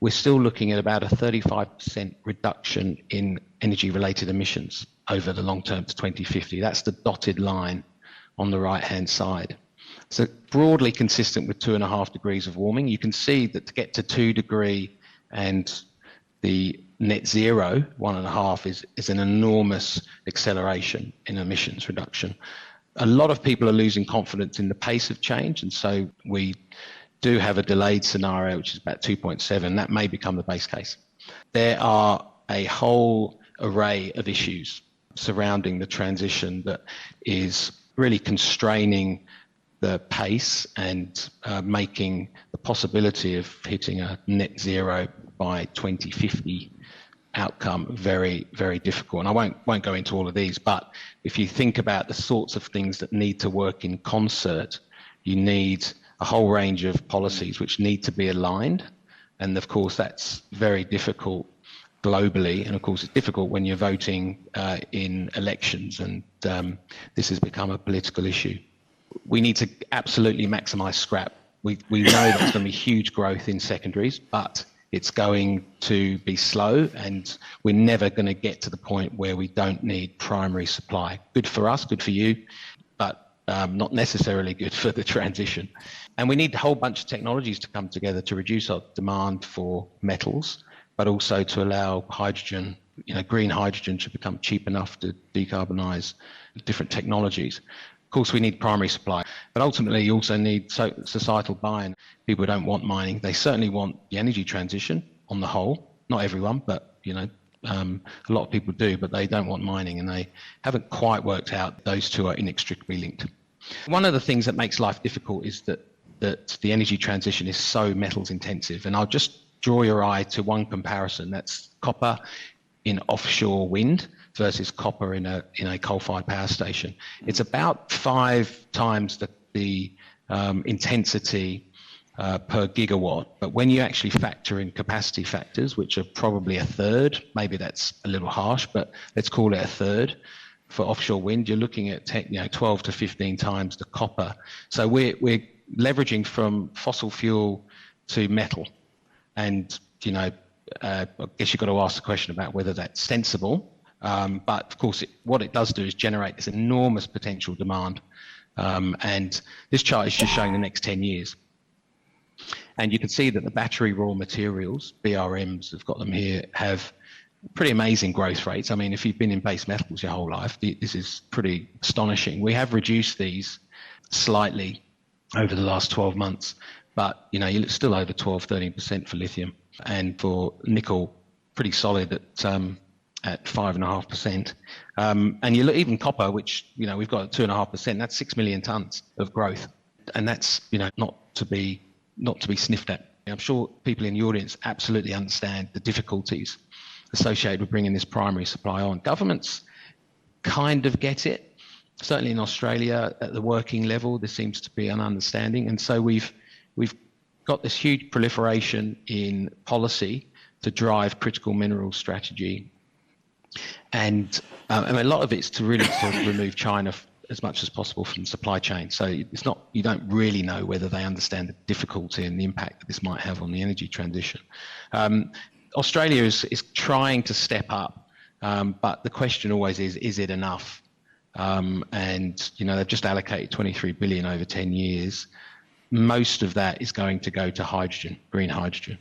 we're still looking at about a 35% reduction in energy-related emissions over the long term to 2050. That's the dotted line on the right-hand side. So broadly consistent with 2.5 degrees of warming. You can see that to get to 2 degree and the net zero, 1.5, is an enormous acceleration in emissions reduction. A lot of people are losing confidence in the pace of change, and so we do have a delayed scenario, which is about 2.7. That may become the base case. There are a whole array of issues surrounding the transition that is really constraining the pace and making the possibility of hitting a net zero by 2050 outcome very, very difficult. And I won't go into all of these, but if you think about the sorts of things that need to work in concert, you need a whole range of policies which need to be aligned. And of course, that's very difficult globally. And of course, it's difficult when you're voting in elections, and this has become a political issue. We need to absolutely maximize scrap. We know there's going to be huge growth in secondaries, but it's going to be slow, and we're never going to get to the point where we don't need primary supply. Good for us, good for you, but not necessarily good for the transition. And we need a whole bunch of technologies to come together to reduce our demand for metals, but also to allow hydrogen, green hydrogen to become cheap enough to decarbonise different technologies. Of course, we need primary supply, but ultimately you also need societal buy-in. People don't want mining. They certainly want the energy transition on the whole. Not everyone, but a lot of people do, but they don't want mining, and they haven't quite worked out those two are inextricably linked. One of the things that makes life difficult is that the energy transition is so metals intensive. And I'll just draw your eye to one comparison. That's copper in offshore wind versus copper in a coal-fired power station. It's about 5 times the intensity per gigawatt. But when you actually factor in capacity factors, which are probably a third, maybe that's a little harsh, but let's call it a third, for offshore wind, you're looking at 12 to 15 times the copper. So we're leveraging from fossil fuel to metal. And, I guess you've got to ask the question about whether that's sensible. But of course, what it does do is generate this enormous potential demand. And this chart is just showing the next 10 years. And you can see that the battery raw materials, BRMs, have got them here, have pretty amazing growth rates. I mean, if you've been in base metals your whole life, this is pretty astonishing. We have reduced these slightly over the last 12 months, but you look still over 12-13% for lithium, and for nickel, pretty solid at 5.5%. And you look even copper, which we've got at 2.5%. That's 6 million tons of growth, and that's not to be sniffed at. I'm sure people in the audience absolutely understand the difficulties associated with bringing this primary supply on. Governments kind of get it. Certainly in Australia, at the working level, there seems to be an understanding, and so we've got this huge proliferation in policy to drive critical mineral strategy, and a lot of it's to remove China as much as possible from the supply chain. So it's not, you don't really know whether they understand the difficulty and the impact that this might have on the energy transition. Australia is trying to step up, but the question always is it enough? And they've just allocated 23 billion over 10 years. Most of that is going to go to hydrogen, green hydrogen,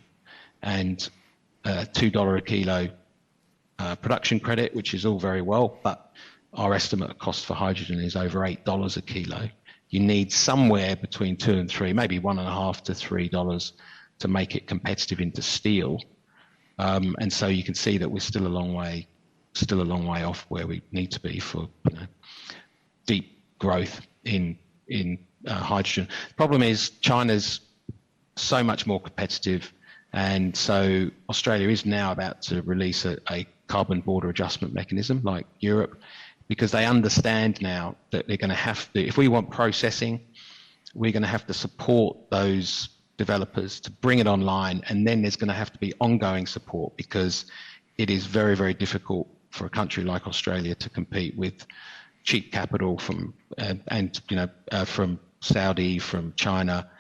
and $2 a kilo production credit, which is all very well, but our estimate cost for hydrogen is over $8 a kilo. You need somewhere between $2 and $3, maybe $1.5 to $3 to make it competitive into steel. And so you can see that we're still a long way off where we need to be for deep growth in hydrogen. The problem is China's so much more competitive, and so Australia is now about to release a carbon border adjustment mechanism like Europe, because they understand now that they're going to have to, if we want processing, we're going to have to support those developers to bring it online, and then there's going to have to be ongoing support, because it is very, very difficult for a country like Australia to compete with cheap capital from from Saudi, from China,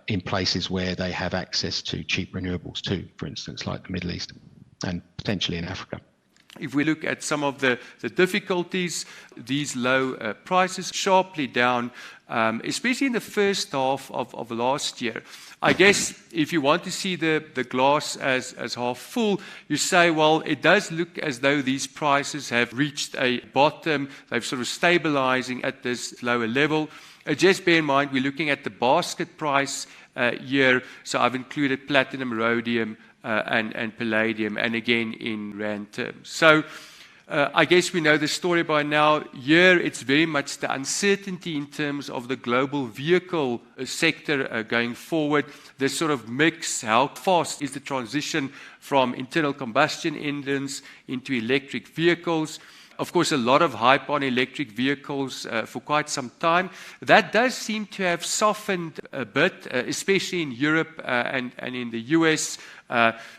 in places where they have access to cheap renewables too, for instance, like the Middle East and potentially in Africa. If we look at some of the difficulties, these low prices sharply down, especially in the first half of last year. I guess if you want to see the glass as half full, you say, well, it does look as though these prices have reached a bottom. They've sort of stabilizing at this lower level. Just bear in mind, we're looking at the basket price here. So I've included platinum, rhodium, and palladium, and again in rand terms. So I guess we know the story by now. Here it's very much the uncertainty in terms of the global vehicle sector going forward. This sort of mix, how fast is the transition from internal combustion engines into electric vehicles. Of course, a lot of hype on electric vehicles for quite some time. That does seem to have softened a bit, especially in Europe and in the US.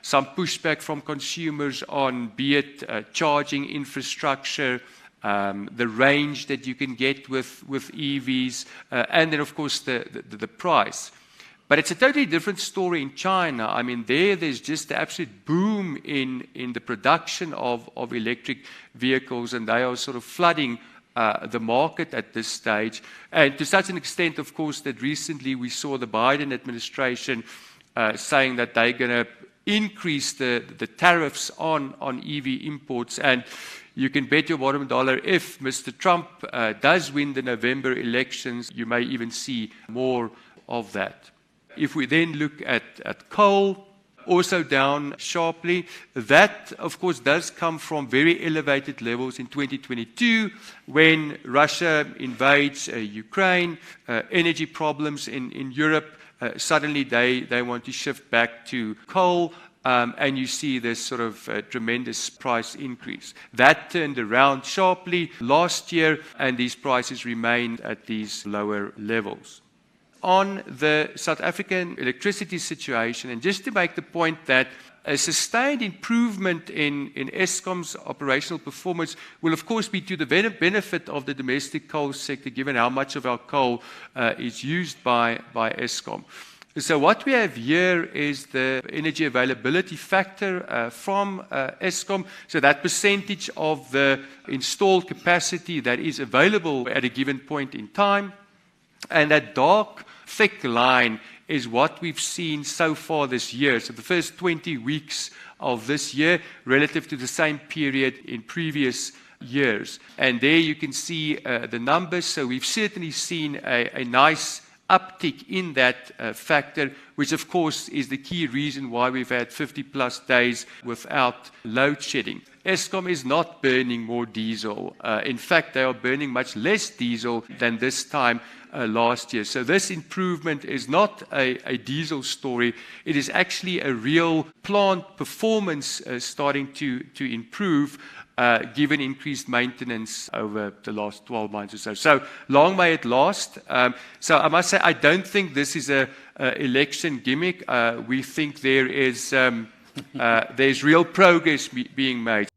Some pushback from consumers on, be it charging infrastructure, the range that you can get with EVs, and then, of course, the price. But it's a totally different story in China. I mean, there's just the absolute boom in the production of electric vehicles, and they are sort of flooding the market at this stage. And to such an extent, of course, that recently we saw the Biden administration saying that they're going to increase the tariffs on EV imports. And you can bet your bottom dollar if Mr. Trump does win the November elections, you may even see more of that. If we then look at coal, also down sharply, that, of course, does come from very elevated levels in 2022 when Russia invades Ukraine, energy problems in Europe. Suddenly they want to shift back to coal, and you see this sort of tremendous price increase. That turned around sharply last year, and these prices remained at these lower levels. On the South African electricity situation, and just to make the point that a sustained improvement in Eskom's operational performance will, of course, be to the benefit of the domestic coal sector, given how much of our coal is used by Eskom. So what we have here is the energy availability factor from Eskom, so that percentage of the installed capacity that is available at a given point in time. And that dark, thick line is what we've seen so far this year. So the first 20 weeks of this year relative to the same period in previous years. And there you can see the numbers. So we've certainly seen a nice uptick in that factor, which of course is the key reason why we've had 50 plus days without load shedding. Eskom is not burning more diesel. In fact, they are burning much less diesel than this time last year. So this improvement is not a diesel story. It is actually a real plant performance starting to improve, given increased maintenance over the last 12 months or so. So long may it last. So I must say, I don't think this is a election gimmick. We think there is there's real progress being made.